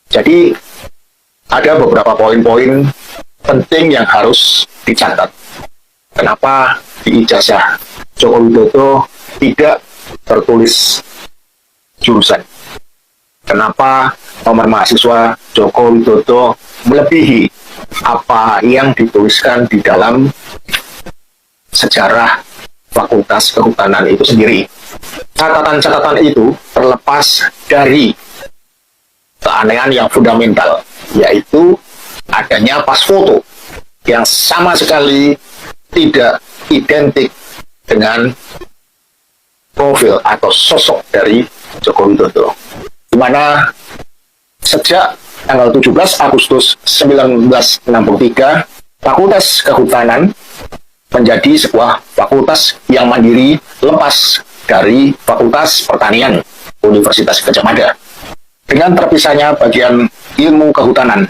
Jadi ada beberapa poin-poin penting yang harus dicatat. Kenapa di ijazah Joko Widodo tidak tertulis jurusan? Kenapa nomor mahasiswa Joko Widodo melebihi apa yang dituliskan di dalam sejarah Fakultas Kehutanan itu sendiri? Catatan-catatan itu terlepas dari keanehan yang fundamental, yaitu adanya pas foto yang sama sekali tidak identik dengan profil atau sosok dari Joko Widodo, di mana sejak tanggal 17 Agustus 1963 Fakultas Kehutanan menjadi sebuah fakultas yang mandiri lepas dari Fakultas Pertanian Universitas Gadjah Mada. Dengan terpisahnya bagian ilmu kehutanan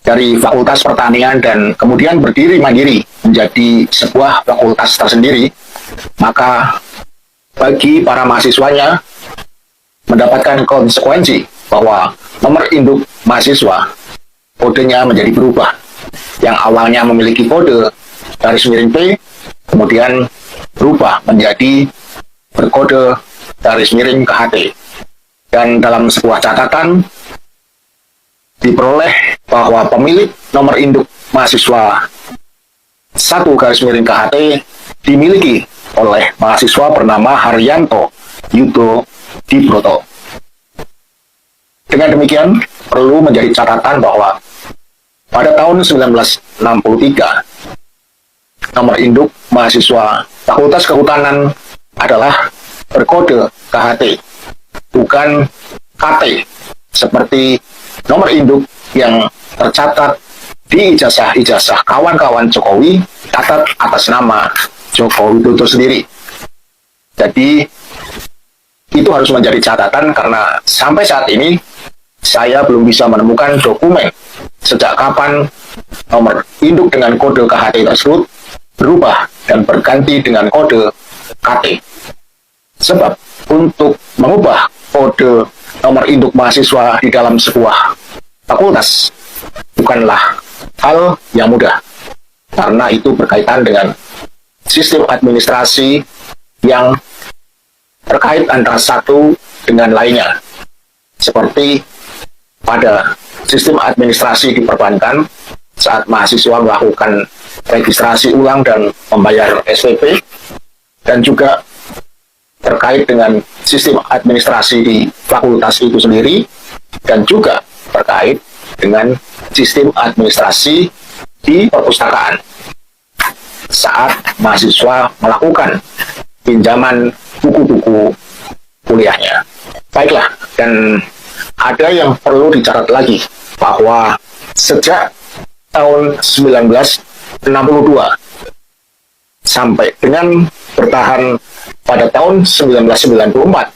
dari Fakultas Pertanian dan kemudian berdiri mandiri menjadi sebuah fakultas tersendiri, maka bagi para mahasiswanya mendapatkan konsekuensi bahwa nomor induk mahasiswa kodenya menjadi berubah. Yang awalnya memiliki kode garis miring P, kemudian berubah menjadi berkode garis miring KHT. Dan dalam sebuah catatan diperoleh bahwa pemilik nomor induk mahasiswa 1 garis miring KHT dimiliki oleh mahasiswa bernama Haryanto Yudo Dibroto. Dengan demikian, perlu menjadi catatan bahwa pada tahun 1963, nomor induk mahasiswa Fakultas Kehutanan adalah berkode KHT, bukan KT, seperti nomor induk yang tercatat di ijazah-ijazah kawan-kawan Jokowi catat atas nama Joko Widodo sendiri. Jadi, itu harus menjadi catatan karena sampai saat ini saya belum bisa menemukan dokumen sejak kapan nomor induk dengan kode KHT tersebut berubah dan berganti dengan kode KT. Sebab untuk mengubah kode nomor induk mahasiswa di dalam sebuah fakultas bukanlah hal yang mudah, karena itu berkaitan dengan sistem administrasi yang terkait antara satu dengan lainnya. Seperti pada sistem administrasi di perbankan, saat mahasiswa melakukan registrasi ulang dan membayar SPP, dan juga terkait dengan sistem administrasi di fakultas itu sendiri, dan juga terkait dengan sistem administrasi di perpustakaan saat mahasiswa melakukan pinjaman buku-buku kuliahnya. Baiklah, dan ada yang perlu dicatat lagi bahwa sejak tahun 1962 sampai dengan bertahan pada tahun 1994,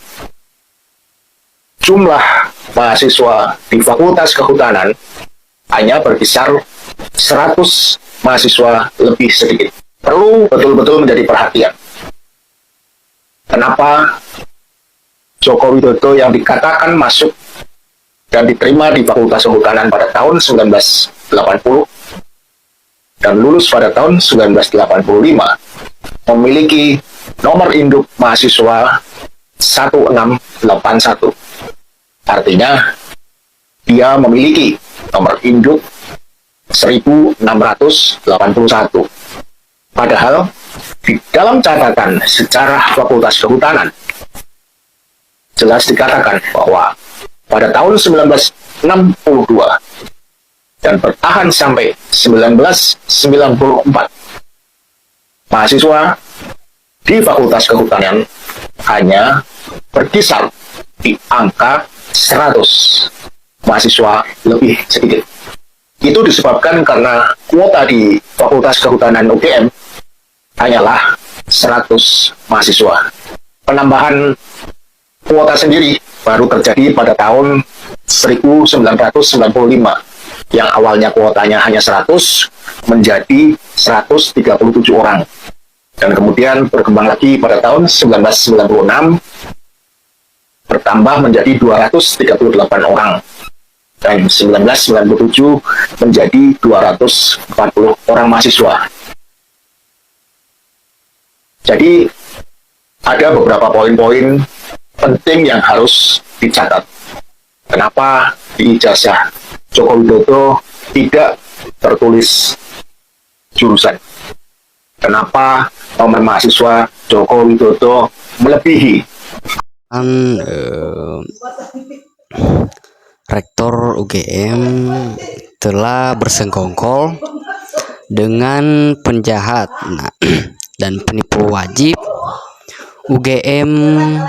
jumlah mahasiswa di Fakultas Kehutanan hanya berkisar 100 mahasiswa lebih sedikit. Perlu betul-betul menjadi perhatian. Kenapa Joko Widodo yang dikatakan masuk dan diterima di Fakultas Kehutanan pada tahun 1980 dan lulus pada tahun 1985 memiliki nomor induk mahasiswa 1681. Artinya dia memiliki nomor induk 1681. Padahal di dalam catatan sejarah Fakultas Kehutanan jelas dikatakan bahwa pada tahun 1962 dan bertahan sampai 1994, mahasiswa di Fakultas Kehutanan hanya berkisar di angka 100 mahasiswa lebih sedikit. Itu disebabkan karena kuota di Fakultas Kehutanan UGM hanyalah 100 mahasiswa. Penambahan kuota sendiri baru terjadi pada tahun 1995, yang awalnya kuotanya hanya 100 menjadi 137 orang. Dan kemudian berkembang lagi pada tahun 1996 bertambah menjadi 238 orang. Dan tahun 1997 menjadi 240 orang mahasiswa. Jadi ada beberapa poin-poin penting yang harus dicatat. Kenapa di ijazah Joko Widodo tidak tertulis jurusan? Kenapa nomor mahasiswa Joko Widodo melebihi Rektor UGM telah bersengkongkol dengan penjahat dan penipu wajib. UGM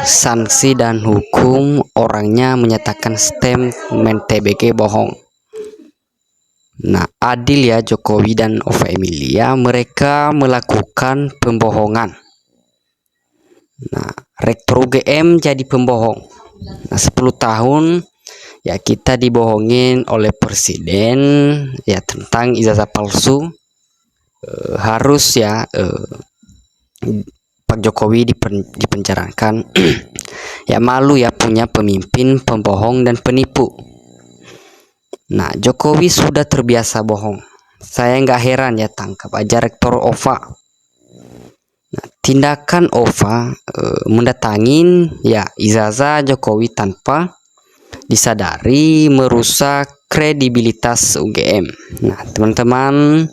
sanksi dan hukum orangnya menyatakan statement TBK bohong. Adil ya Jokowi dan Ova Emilia, mereka melakukan pembohongan. Rektor UGM jadi pembohong. 10 tahun ya kita dibohongin oleh presiden ya tentang ijazah palsu. Harus ya Pak Jokowi dipenjarakan. Ya malu ya punya pemimpin pembohong dan penipu. Jokowi sudah terbiasa bohong. Saya nggak heran ya, tangkap aja Rektor Ova. Tindakan Ova mendatangin ya ijazah Jokowi tanpa disadari merusak kredibilitas UGM. Teman-teman,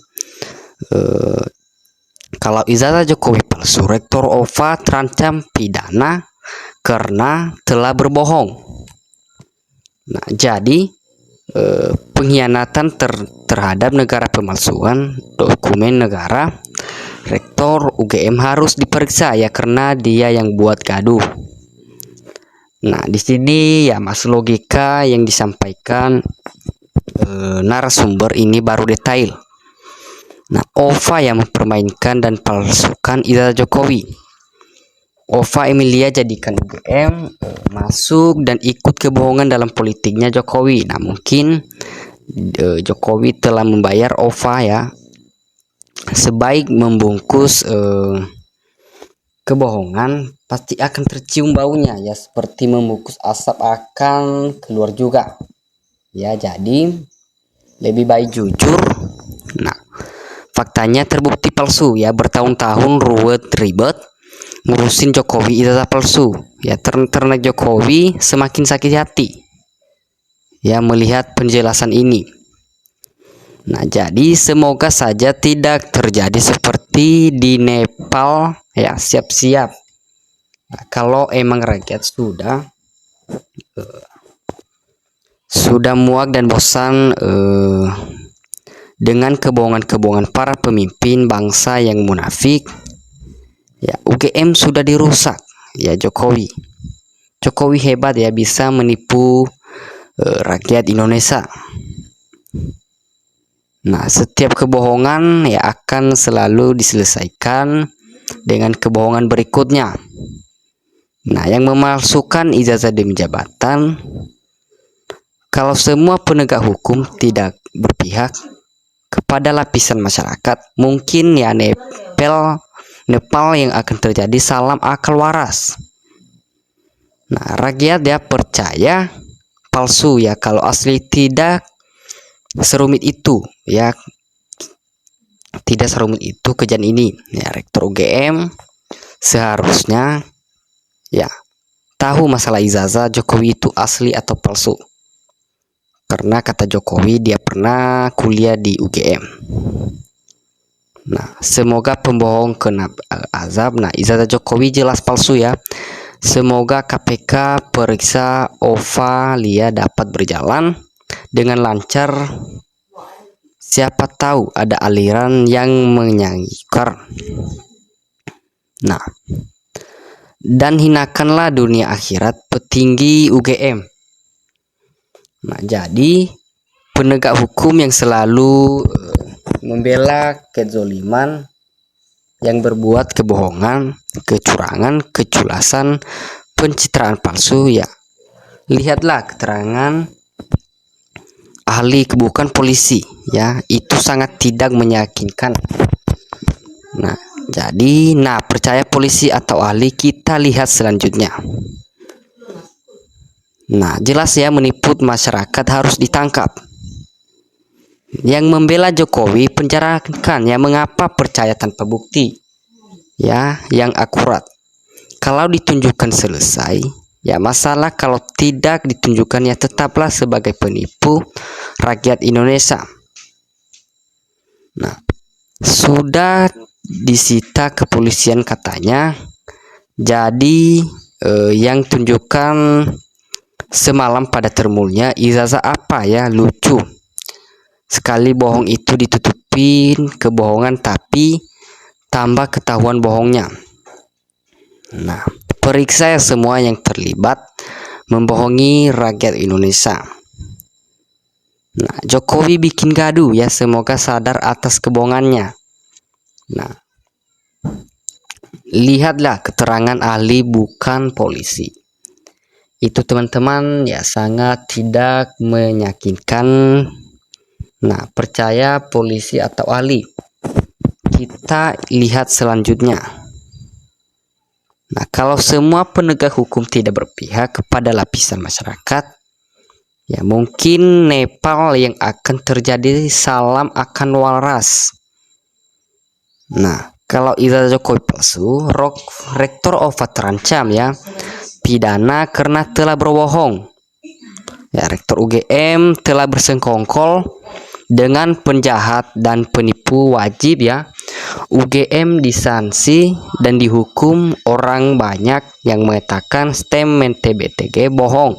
kalau ijazah Jokowi palsu, Rektor Ova terancam pidana karena telah berbohong. Jadi pengkhianatan terhadap negara, pemalsuan dokumen negara, Rektor UGM harus diperiksa ya karena dia yang buat gaduh. Di sini ya mas, logika yang disampaikan narasumber ini baru detail. Ova yang mempermainkan dan palsukan ijazah Jokowi. Ova Emilia jadikan UGM masuk dan ikut kebohongan dalam politiknya Jokowi. Mungkin Jokowi telah membayar Ova ya, sebaik membungkus kebohongan pasti akan tercium baunya ya, seperti membungkus asap akan keluar juga ya. Jadi lebih baik jujur. Faktanya terbukti palsu ya, bertahun-tahun ribet ngurusin Jokowi ijazah palsu ya. Ternak Jokowi semakin sakit hati ya melihat penjelasan ini. Jadi semoga saja tidak terjadi seperti di Nepal ya. Siap-siap kalau emang rakyat sudah muak dan bosan dengan kebohongan-kebohongan para pemimpin bangsa yang munafik ya. UGM sudah dirusak ya. Jokowi hebat ya, bisa menipu rakyat Indonesia. Setiap kebohongan ya akan selalu diselesaikan dengan kebohongan berikutnya. Yang memalsukan ijazah demi jabatan, kalau semua penegak hukum tidak berpihak kepada lapisan masyarakat, mungkin ya Nepal yang akan terjadi salam akal waras. Rakyat ya percaya palsu ya, kalau asli tidak serumit itu ya, tidak serumit itu kejadian ini ya. Rektor UGM seharusnya ya tahu masalah ijazah Jokowi itu asli atau palsu, karena kata Jokowi dia pernah kuliah di UGM. Semoga pembohong kena azab. Ijazah Jokowi jelas palsu ya. Semoga KPK periksa Ova Lia dapat berjalan dengan lancar. Siapa tahu ada aliran yang menyangkar. Dan hinakanlah dunia akhirat petinggi UGM. Jadi penegak hukum yang selalu membela kezoliman, yang berbuat kebohongan, kecurangan, keculasan, pencitraan palsu ya, lihatlah keterangan ahli, bukan polisi ya, itu sangat tidak meyakinkan. Jadi percaya polisi atau ahli, kita lihat selanjutnya. Nah, jelas ya, menipu masyarakat harus ditangkap. Yang membela Jokowi penjarakan ya, mengapa percaya tanpa bukti? Ya, yang akurat. Kalau ditunjukkan selesai, ya masalah. Kalau tidak ditunjukkan, ya tetaplah sebagai penipu rakyat Indonesia. Nah, sudah disita kepolisian katanya. Jadi yang tunjukkan semalam pada termulnya ijazah apa ya, lucu sekali. Bohong itu ditutupin kebohongan, tapi tambah ketahuan bohongnya. Nah, periksa ya semua yang terlibat membohongi rakyat Indonesia. Nah, Jokowi bikin gaduh ya, semoga sadar atas kebohongannya. Nah, lihatlah keterangan ahli bukan polisi. Itu teman-teman ya sangat tidak meyakinkan. Nah, percaya polisi atau ahli? Kita lihat selanjutnya. Nah, kalau semua penegak hukum tidak berpihak kepada lapisan masyarakat, ya mungkin Nepal yang akan terjadi salam akan waras. Nah, kalau ijazah Jokowi palsu, Rektor OVA terancam ya pidana karena telah berbohong. Ya, Rektor UGM telah bersengkongkol dengan penjahat dan penipu. Wajib ya UGM disanksi dan dihukum. Orang banyak yang mengatakan STEM TBTG bohong.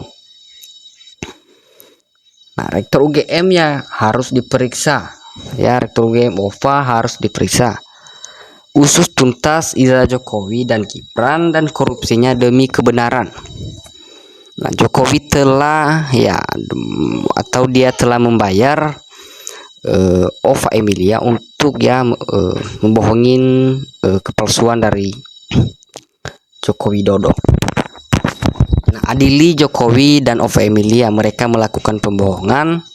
Nah, Rektor UGM ya harus diperiksa. Ya, Rektor UGM OVA harus diperiksa. Usus tuntas ijazah Jokowi dan Gibran dan korupsinya demi kebenaran. Nah, Jokowi telah ya atau dia telah membayar OVA Emilia untuk ya membohongin kepalsuan dari Joko Widodo. Nah, adili Jokowi dan OVA Emilia, mereka melakukan pembohongan.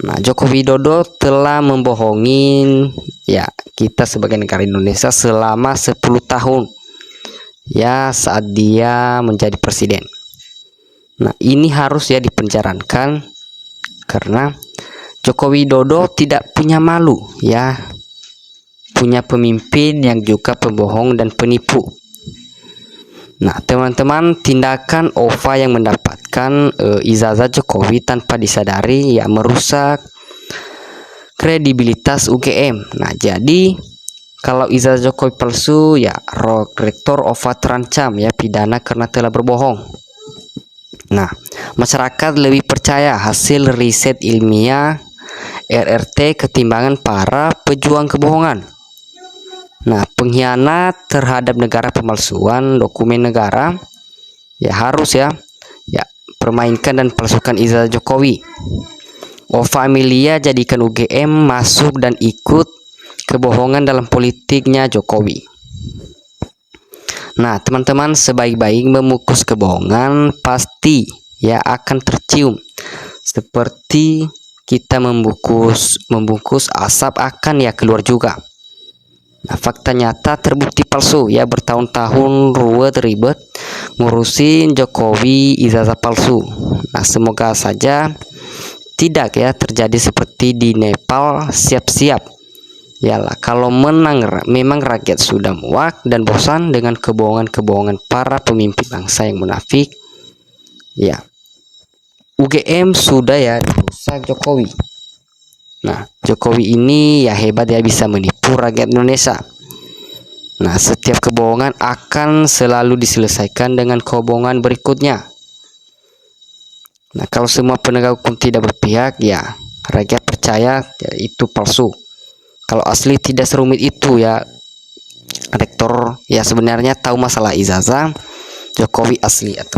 Nah, Joko Widodo telah membohongin ya kita sebagai negara Indonesia selama 10 tahun ya saat dia menjadi presiden. Nah, ini harus ya dipenjarakan karena Joko Widodo tidak punya malu ya, punya pemimpin yang juga pembohong dan penipu. Nah, teman-teman, tindakan OVA yang mendapatkan ijazah Jokowi tanpa disadari ya merusak kredibilitas UGM. Nah, jadi kalau ijazah Jokowi palsu ya Rektor OVA terancam ya pidana karena telah berbohong. Nah, masyarakat lebih percaya hasil riset ilmiah RRT ketimbangan para pejuang kebohongan. Nah, pengkhianat terhadap negara, pemalsuan dokumen negara ya harus ya permainkan dan palsukan ijazah Jokowi. OVA Emilia jadikan UGM masuk dan ikut kebohongan dalam politiknya Jokowi. Nah, teman-teman, sebaik-baik memukus kebohongan pasti ya akan tercium. Seperti kita membungkus asap akan ya keluar juga. Nah, fakta nyata terbukti palsu ya, bertahun-tahun ribet ngurusin Jokowi ijazah palsu. Nah, semoga saja tidak ya terjadi seperti di Nepal. Siap-siap yalah kalau memang rakyat sudah muak dan bosan dengan kebohongan-kebohongan para pemimpin bangsa yang munafik. Ya, UGM sudah ya dirusak Jokowi. Nah, Jokowi ini ya hebat ya, bisa menipu rakyat Indonesia. Nah, setiap kebohongan akan selalu diselesaikan dengan kebohongan berikutnya. Nah, kalau semua penegak hukum tidak berpihak ya rakyat percaya ya, itu palsu. Kalau asli tidak serumit itu ya. Rektor ya sebenarnya tahu masalah ijazah Jokowi asli atau